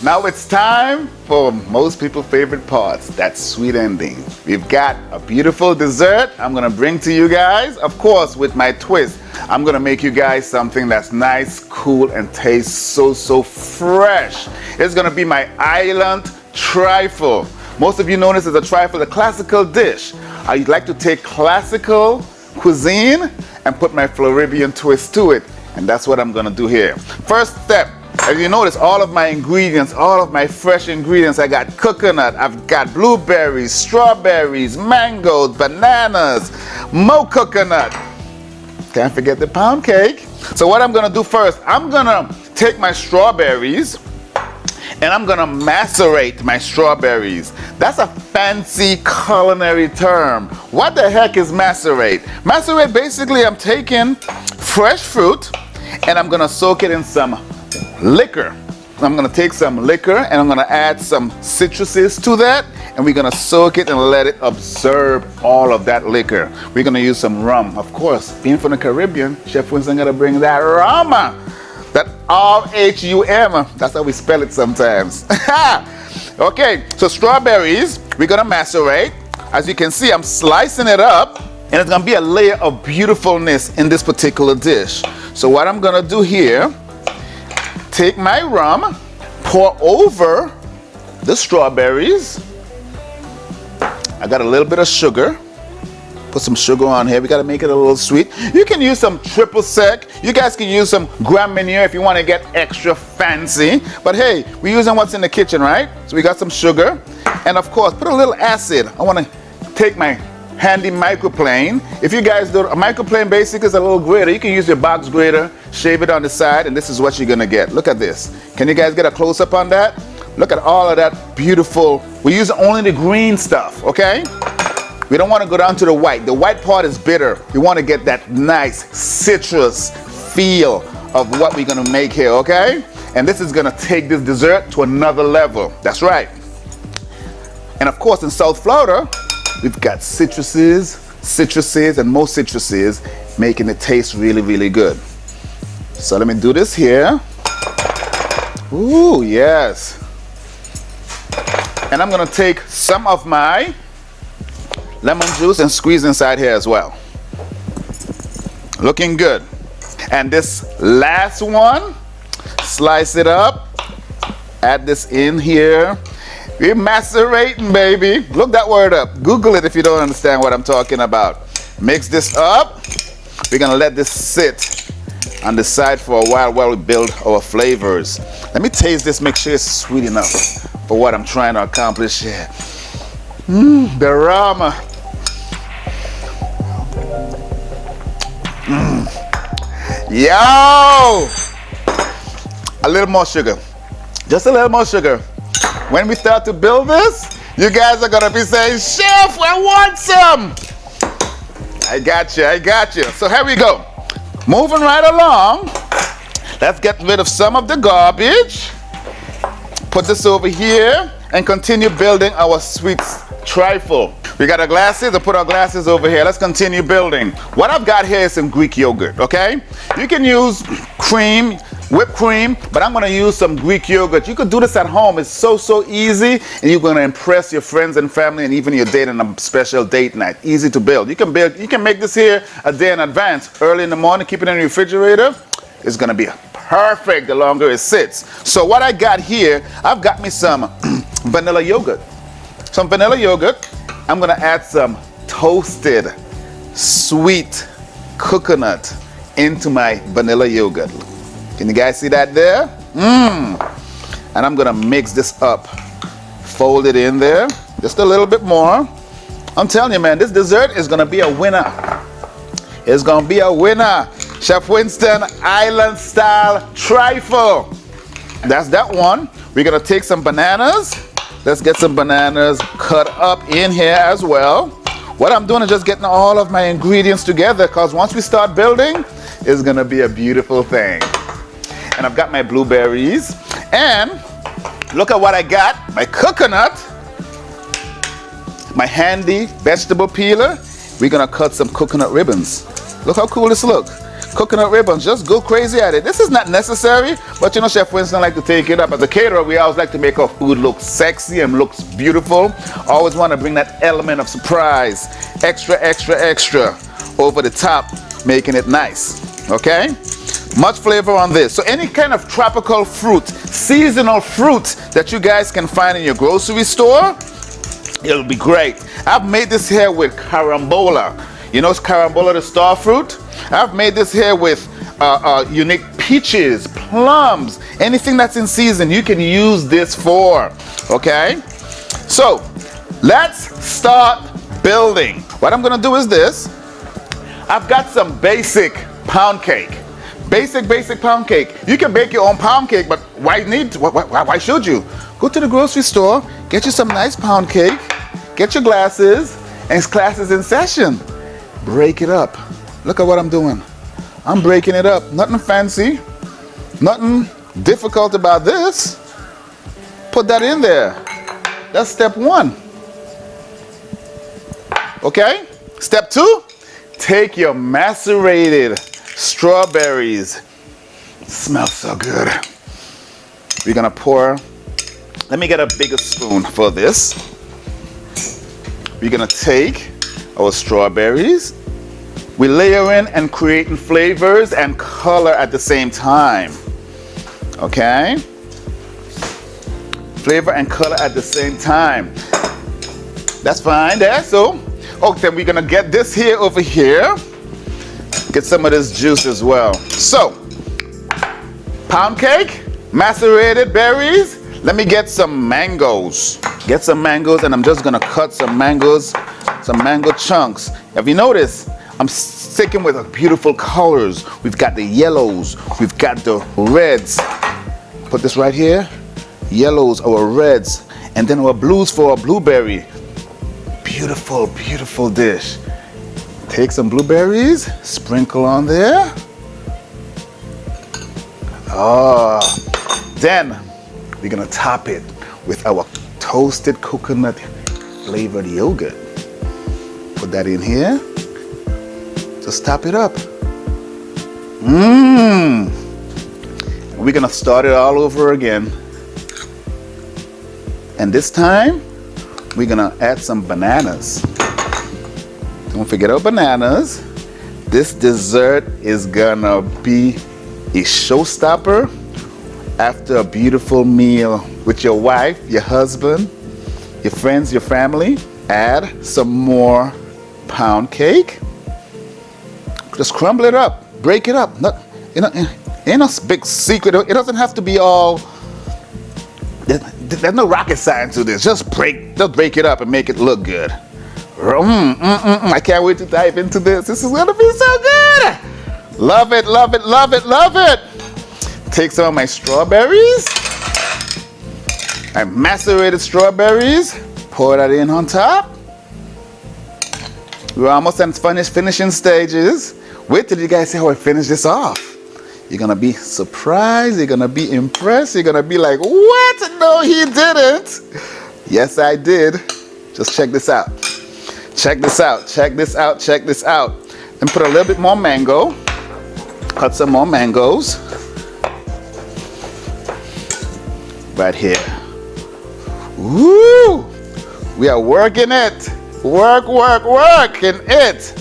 Now it's time for most people's favorite parts, that sweet ending. We've got a beautiful dessert I'm gonna bring to you guys. Of course, with my twist, I'm gonna make you guys something that's nice, cool, and tastes so fresh. It's gonna be my island trifle. Most of you know this as a trifle, a classical dish. I like to take classical cuisine and put my Floribbean twist to it. And that's what I'm gonna do here. First step, as you notice, all of my ingredients, all of my fresh ingredients, I got coconut, I've got blueberries, strawberries, mangoes, bananas, mo coconut. Can't forget the pound cake. So what I'm gonna do first, I'm gonna take my strawberries and I'm gonna macerate my strawberries. That's a fancy culinary term. What the heck is macerate? Macerate, basically I'm taking fresh fruit and I'm gonna soak it in some liquor. I'm gonna take some liquor and I'm gonna add some citruses to that, and we're gonna soak it and let it absorb all of that liquor. We're gonna use some rum. Of course, being from the Caribbean, Chef Winston gonna bring that rum. That R-H-U-M. That's how we spell it sometimes. Okay, so strawberries, we're gonna macerate. As you can see, I'm slicing it up, and it's gonna be a layer of beautifulness in this particular dish. So what I'm gonna do here, take my rum, pour over the strawberries. I got a little bit of sugar. Put some sugar on here. We gotta make it a little sweet. You can use some triple sec. You guys can use some Grand Marnier if you want to get extra fancy. But hey, we're using what's in the kitchen, right? So we got some sugar. And of course, put a little acid. I want to take my handy microplane. If you guys do, a microplane basically is a little grater. You can use your box grater, shave it on the side, and this is what you're gonna get. Look at this. Can you guys get a close-up on that? Look at all of that beautiful. We use only the green stuff, okay? We don't want to go down to the white. The white part is bitter. We want to get that nice citrus feel of what we're gonna make here, okay? And this is gonna take this dessert to another level. That's right. And of course, in South Florida, we've got citruses, and most citruses, making it taste really good. So let me do this here. Ooh, yes. And I'm gonna take some of my lemon juice and squeeze inside here as well. Looking good. And this last one, slice it up, add this in here. We're macerating, baby. Look that word up. Google it if you don't understand what I'm talking about. Mix this up. We're gonna let this sit on the side for a while we build our flavors. Let me taste this, make sure it's sweet enough for what I'm trying to accomplish here. The rum. Yo! A little more sugar. Just a little more sugar. When we start to build this, you guys are gonna be saying, Chef, I want some. I got you. So here we go. Moving right along. Let's get rid of some of the garbage. Put this over here and continue building our sweet trifle. We got our glasses, I'll put our glasses over here. Let's continue building. What I've got here is some Greek yogurt, okay? You can use cream, whipped cream, but I'm gonna use some Greek yogurt. You could do this at home. It's so easy, and you're gonna impress your friends and family and even your date on a special date night. Easy to build. You can make this here a day in advance. Early in the morning, keep it in the refrigerator. It's gonna be perfect the longer it sits. So what I got here, I've got me some vanilla yogurt. Some vanilla yogurt. I'm gonna add some toasted sweet coconut into my vanilla yogurt. Can you guys see that there? And I'm gonna mix this up. Fold it in there, just a little bit more. I'm telling you, man, this dessert is gonna be a winner. It's gonna be a winner. Chef Winston Island Style Trifle. That's that one. We're gonna take some bananas. Let's get some bananas cut up in here as well. What I'm doing is just getting all of my ingredients together, because once we start building, it's gonna be a beautiful thing. And I've got my blueberries. And look at what I got. My coconut, my handy vegetable peeler. We're gonna cut some coconut ribbons. Look how cool this looks. coconut ribbons. Just go crazy at it. This is not necessary, but you know, Chef Winston like to take it up. As a caterer, we always like to make our food look sexy and looks beautiful. Always want to bring that element of surprise, extra, extra, extra over the top, making it nice. Okay? Much flavor on this. So any kind of tropical fruit, seasonal fruit that you guys can find in your grocery store, it'll be great. I've made this here with carambola. You know carambola, the star fruit? I've made this here with unique peaches, plums, anything that's in season you can use this for. Okay? So let's start building. What I'm gonna do is this. I've got some basic pound cake. Basic pound cake. You can bake your own pound cake, but why should you? Go to the grocery store, get you some nice pound cake, get your glasses, and class is in session. Break it up. Look at what I'm doing. I'm breaking it up. Nothing fancy, nothing difficult about this. Put that in there. That's step one. Okay? Step two, take your macerated strawberries. Smells so good. We're gonna pour, let me get a bigger spoon for this. We're gonna take our strawberries. We layer in and creating flavors and color at the same time. Okay? Flavor and color at the same time. That's fine there. So, then we're gonna get this here over here. Get some of this juice as well. So, pound cake, macerated berries. Let me get some mangoes. Get some mangoes, and I'm just gonna cut some mangoes, some mango chunks. Have you noticed? I'm sticking with beautiful colors. We've got the yellows, we've got the reds. Put this right here. Yellows, our reds, and then our blues for our blueberry. Beautiful, beautiful dish. Take some blueberries, sprinkle on there. Then we're gonna top it with our toasted coconut flavored yogurt. Put that in here. Just top it up. We're gonna start it all over again. And this time, we're gonna add some bananas. Don't forget our bananas. This dessert is gonna be a showstopper after a beautiful meal with your wife, your husband, your friends, your family. Add some more pound cake. Just crumble it up, break it up. Ain't no big secret. It doesn't have to be all. There's no rocket science to this. Just break it up and make it look good. I can't wait to dive into this. This is gonna be so good. Love it, love it, love it, love it. Take some of my strawberries. I macerated strawberries. Pour that in on top. We're almost in finishing stages. Wait till you guys see how I finish this off. You're gonna be surprised, you're gonna be impressed, you're gonna be like, what? No, he didn't. Yes, I did. Just check this out. Check this out, check this out, check this out. And put a little bit more mango. Cut some more mangoes. Right here. Woo! We are working it. Working it.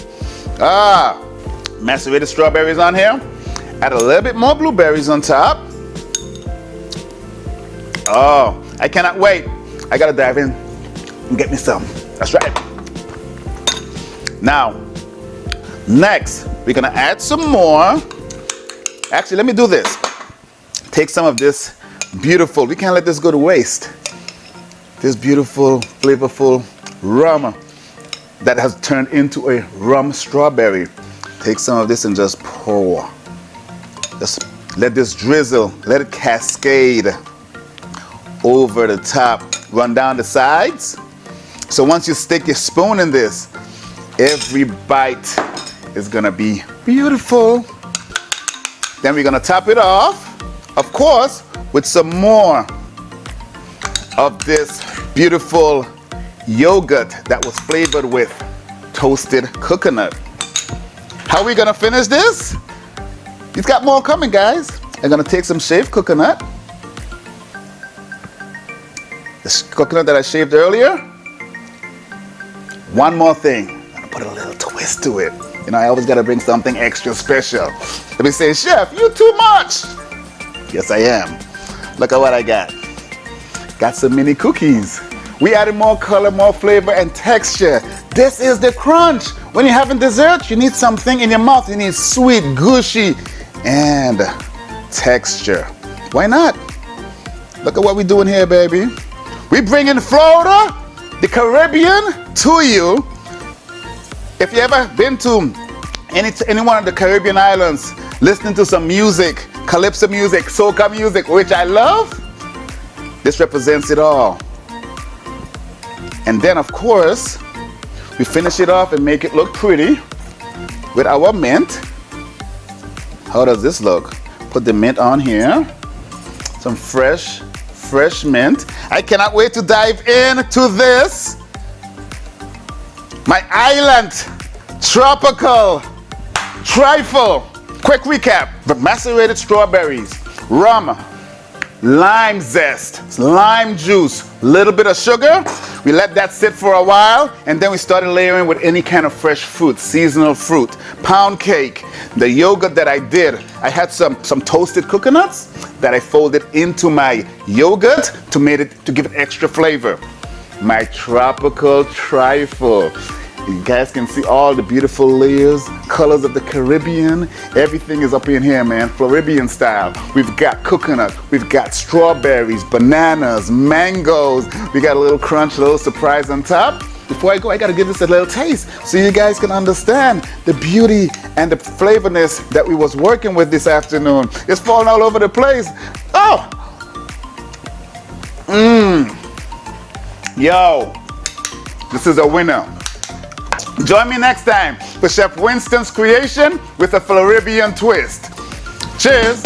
Macerated strawberries on here. Add a little bit more blueberries on top. Oh, I cannot wait. I gotta dive in and get me some. That's right. Now, next, we're gonna add some more. Actually, let me do this. Take some of this beautiful, we can't let this go to waste. This beautiful, flavorful rum that has turned into a rum strawberry. Take some of this and just pour. Just let this drizzle, let it cascade over the top, run down the sides. So once you stick your spoon in this, every bite is gonna be beautiful. Then we're gonna top it off, of course, with some more of this beautiful yogurt that was flavored with toasted coconut. How are we gonna finish this? He's got more coming, guys. I'm gonna take some shaved coconut. This coconut that I shaved earlier. One more thing. I'm gonna put a little twist to it. You know, I always gotta bring something extra special. Let me say, Chef, you too much. Yes, I am. Look at what I got. Got some mini cookies. We added more color, more flavor, and texture. This is the crunch. When you're having dessert, you need something in your mouth. You need sweet, gushy, and texture. Why not? Look at what we're doing here, baby. We bring in Florida, the Caribbean, to you. If you ever been to any one of the Caribbean islands, listening to some music, calypso music, soca music, which I love, this represents it all. And then, of course, we finish it off and make it look pretty with our mint. How does this look? Put the mint on here. Some fresh mint. I cannot wait to dive into this. My island tropical trifle. Quick recap. The macerated strawberries, rum, lime zest, lime juice, little bit of sugar. We let that sit for a while, and then we started layering with any kind of fresh fruit, seasonal fruit, pound cake, the yogurt that I did. I had some toasted coconuts that I folded into my yogurt to give it extra flavor. My tropical trifle. You guys can see all the beautiful layers, colors of the Caribbean. Everything is up in here, man. Floribbean style. We've got coconut, we've got strawberries, bananas, mangoes. We got a little crunch, a little surprise on top. Before I go, I gotta give this a little taste so you guys can understand the beauty and the flavorness that we was working with this afternoon. It's falling all over the place. Oh! Yo, this is a winner. Join me next time for Chef Winston's creation with a Floribbean twist. Cheers.